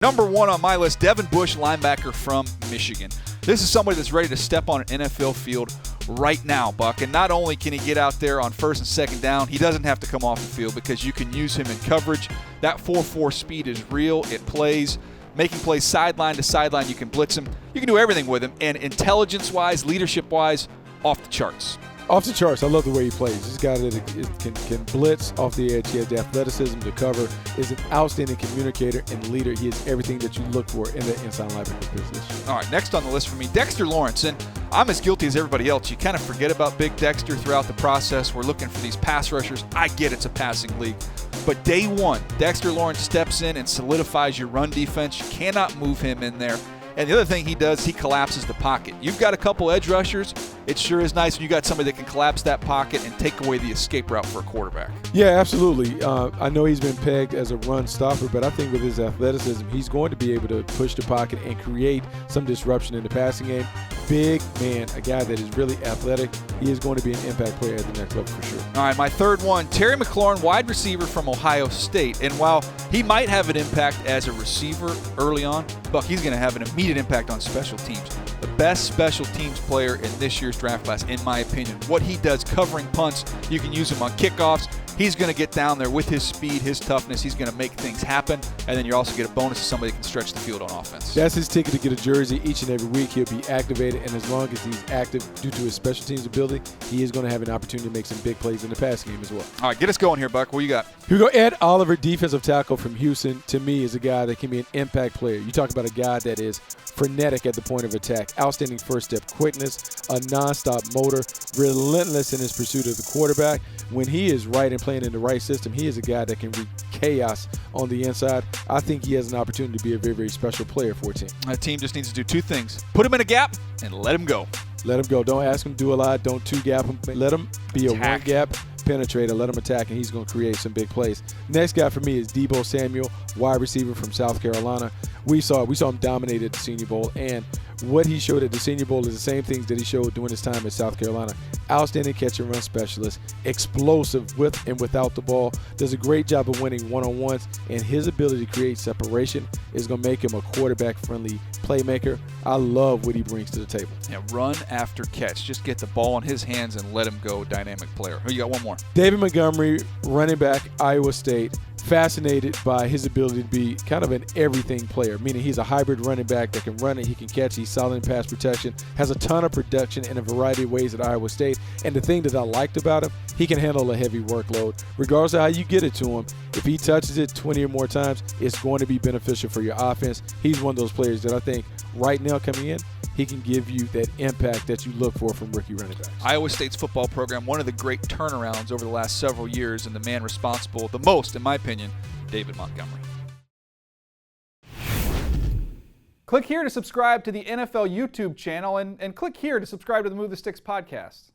Number one on my list, Devin Bush, linebacker from Michigan. This is somebody that's ready to step on an NFL field right now, Buck. And not only can he get out there on first and second down, he doesn't have to come off the field because you can use him in coverage. That 4.4 speed is real. It plays. Making plays sideline to sideline. You can blitz him. You can do everything with him. And intelligence-wise, leadership-wise, off the charts. Off the charts. I love the way he plays. This guy that can blitz off the edge. He has the athleticism to cover. Is an outstanding communicator and leader. He is everything that you look for in the inside linebacker position. All right, next on the list for me, Dexter Lawrence. And I'm as guilty as everybody else. You kind of forget about Big Dexter throughout the process. We're looking for these pass rushers. I get it's a passing league. But day one, Dexter Lawrence steps in and solidifies your run defense. You cannot move him in there. And the other thing he does, he collapses the pocket. You've got a couple edge rushers. It sure is nice when you got somebody that can collapse that pocket and take away the escape route for a quarterback. Yeah, absolutely. I know he's been pegged as a run stopper, but I think with his athleticism, he's going to be able to push the pocket and create some disruption in the passing game. Big man, a guy that is really athletic. He is going to be an impact player at the next level for sure. All right, my third one, Terry McLaurin, wide receiver from Ohio State. And while he might have an impact as a receiver early on, Buck, he's going to have an immediate impact on special teams. The best special teams player in this year's draft class, in my opinion. What he does covering punts, you can use him on kickoffs. He's going to get down there with his speed, his toughness. He's going to make things happen. And then you also get a bonus of somebody that can stretch the field on offense. That's his ticket to get a jersey each and every week. He'll be activated, and as long as he's active due to his special teams ability, he is going to have an opportunity to make some big plays in the passing game as well. All right, get us going here, Buck. What you got? Here we go. Ed Oliver, defensive tackle from Houston, to me is a guy that can be an impact player. You talk about a guy that is frenetic at the point of attack, outstanding first step quickness, a nonstop motor, relentless in his pursuit of the quarterback. When he is right and playing in the right system, he is a guy that can wreak chaos on the inside. I think he has an opportunity to be a very, very special player for a team. A team just needs to do two things. Put him in a gap and let him go. Let him go. Don't ask him to do a lot. Don't two-gap him. Let him be a one-gap penetrator. Let him attack, and he's going to create some big plays. Next guy for me is Deebo Samuel, wide receiver from South Carolina. We saw him dominate at the Senior Bowl, and what he showed at the Senior Bowl is the same things that he showed during his time at South Carolina. Outstanding catch and run specialist, explosive with and without the ball, does a great job of winning one-on-ones, and his ability to create separation is going to make him a quarterback-friendly playmaker. I love what he brings to the table. Yeah, run after catch. Just get the ball in his hands and let him go. Dynamic player. Oh, you got one more. David Montgomery, running back, Iowa State. Fascinated by his ability to be kind of an everything player, meaning he's a hybrid running back that can run it, he can catch, he's solid in pass protection, has a ton of production in a variety of ways at Iowa State. And the thing that I liked about him, he can handle a heavy workload. Regardless of how you get it to him, if he touches it 20 or more times, it's going to be beneficial for your offense. He's one of those players that I think right now coming in, he can give you that impact that you look for from rookie running backs. Iowa State's football program, one of the great turnarounds over the last several years, and the man responsible the most, in my opinion, David Montgomery. Click here to subscribe to the NFL YouTube channel, and click here to subscribe to the Move the Sticks podcast.